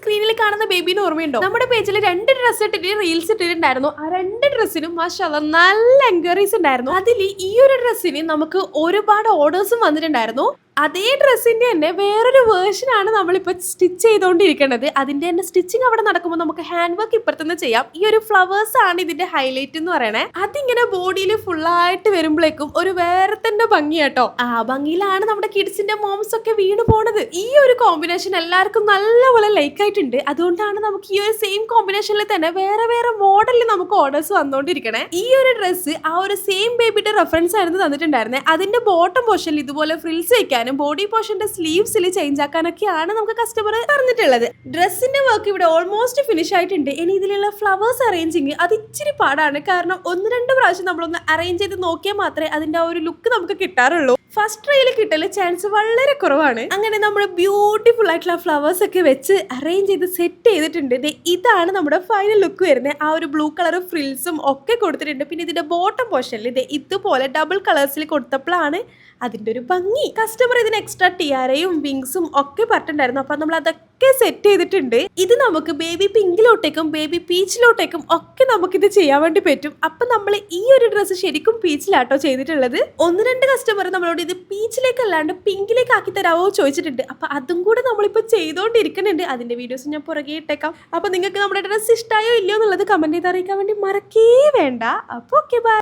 സ്ക്രീനിൽ കാണുന്ന ബേബിനെ ഓർമ്മയുണ്ടോ? നമ്മുടെ പേജിൽ 2 ഡ്രസ്സ് ഇട്ടിട്ട് റീൽസ് ഇട്ടിട്ടുണ്ടായിരുന്നു. ആ 2 ഡ്രസ്സിനും മാഷാഅല്ലാഹ് നല്ല എൻക്വയറീസ് ഉണ്ടായിരുന്നു. അതിൽ ഈ ഒരു ഡ്രസ്സിന് നമുക്ക് ഒരുപാട് ഓർഡേഴ്സും വന്നിട്ടുണ്ടായിരുന്നു. അതേ ഡ്രസ്സിന്റെ തന്നെ വേറൊരു വേർഷൻ ആണ് നമ്മളിപ്പോൾ സ്റ്റിച്ച് ചെയ്തുകൊണ്ടിരിക്കുന്നത്. അതിന്റെ തന്നെ സ്റ്റിച്ചിങ് അവിടെ നടക്കുമ്പോൾ നമുക്ക് ഹാൻഡ് വർക്ക് ഇപ്പുറത്തുനിന്ന് ചെയ്യാം. ഈ ഒരു ഫ്ലവേഴ്സ് ആണ് ഇതിന്റെ ഹൈലൈറ്റ് എന്ന് പറയണേ. അതിങ്ങനെ ബോഡിയിൽ ഫുള്ളായിട്ട് വരുമ്പോഴേക്കും ഒരു വേറെ തന്നെ ഭംഗിയാട്ടോ. ആ ഭംഗിയിലാണ് നമ്മുടെ കിഡ്സിന്റെ മോംസ് ഒക്കെ വീണ് പോണത്. ഈ ഒരു കോമ്പിനേഷൻ എല്ലാവർക്കും നല്ലപോലെ ലൈക്ക് ആയിട്ടുണ്ട്. അതുകൊണ്ടാണ് നമുക്ക് ഈ ഒരു സെയിം കോമ്പിനേഷനിൽ തന്നെ വേറെ വേറെ മോഡലിൽ നമുക്ക് ഓർഡേഴ്സ് വന്നുകൊണ്ടിരിക്കണേ. ഈ ഒരു ഡ്രസ്സ് ആ ഒരു സെയിം ബേബിയുടെ റെഫറൻസ് ആയിരുന്നു തന്നിട്ടുണ്ടായിരുന്നത്. അതിന്റെ ബോട്ടം പോർഷനിൽ ഇതുപോലെ ഫ്രിൽസ് വയ്ക്കാൻ ബോഡി പോർഷന്റെ സ്ലീവ്സിൽ ചേഞ്ച് ആക്കാനൊക്കെയാണ് നമുക്ക് കസ്റ്റമർ പറഞ്ഞിട്ടുള്ളത്. ഡ്രസ്സിന്റെ വർക്ക് ഇവിടെ ഓൾമോസ്റ്റ് ഫിനിഷ് ആയിട്ടുണ്ട്. ഇനി ഇതിലുള്ള ഫ്ലവേഴ്സ് അറേഞ്ചിങ് അത് ഇച്ചിരി പാടാണ്. കാരണം 1-2 പ്രാവശ്യം നമ്മളൊന്ന് അറേഞ്ച് ചെയ്ത് നോക്കിയാൽ മാത്രമേ അതിന്റെ ആ ഒരു ലുക്ക് നമുക്ക് കിട്ടാറുള്ളൂ. ഫസ്റ്റ് ട്രൈയിൽ കിട്ടല് ചാൻസ് വളരെ കുറവാണ്. അങ്ങനെ നമ്മൾ ബ്യൂട്ടിഫുൾ ആയിട്ടുള്ള ഫ്ലവേഴ്സ് ഒക്കെ വെച്ച് അറേഞ്ച് ചെയ്ത് സെറ്റ് ചെയ്തിട്ടുണ്ട്. ഇതാണ് നമ്മുടെ ഫൈനൽ ലുക്ക് വരുന്നത്. ആ ഒരു ബ്ലൂ കളർ ഫ്രിൽസും ഒക്കെ കൊടുത്തിട്ടുണ്ട്. പിന്നെ ഇതിന്റെ ബോട്ടം പോർഷനിൽ ഇതുപോലെ ഡബിൾ കളേഴ്സിൽ കൊടുത്തപ്പോഴാണ് അതിന്റെ ഒരു ഭംഗി. കസ്റ്റമർ ഇതിന് എക്സ്ട്രാ ടിയാരയും വിങ്സും ഒക്കെ പറഞ്ഞിട്ടുണ്ടായിരുന്നു. അപ്പൊ നമ്മൾ അതൊക്കെ സെറ്റ് ചെയ്തിട്ടുണ്ട്. ഇത് നമുക്ക് ബേബി പിങ്കിലോട്ടേക്കും ബേബി പീച്ചിലോട്ടേക്കും ഒക്കെ നമുക്കിത് ചെയ്യാൻ വേണ്ടി പറ്റും. അപ്പൊ നമ്മൾ ഈ ഒരു ഡ്രസ്സ് ശരിക്കും പീച്ചിലാട്ടോ ചെയ്തിട്ടുള്ളത്. 1-2 കസ്റ്റമർ നമ്മളോട് ഇത് പീച്ചിലേക്ക് അല്ലാണ്ട് പിങ്കിലേക്ക് ആക്കി തരാമോ ചോദിച്ചിട്ടുണ്ട്. അപ്പൊ അതും കൂടെ നമ്മളിപ്പോ ചെയ്തോണ്ടിരിക്കുന്നുണ്ട്. അതിന്റെ വീഡിയോസ് ഞാൻ പുറകെ ഇട്ടേക്കാം. അപ്പൊ നിങ്ങൾക്ക് നമ്മുടെ ഡ്രസ്സ് ഇഷ്ടമായോ ഇല്ലയോ എന്നുള്ളത് കമന്റ് ചെയ്ത് അറിയിക്കാൻ വേണ്ടി മറക്കേ വേണ്ട. അപ്പൊ ഓക്കെ ബൈ.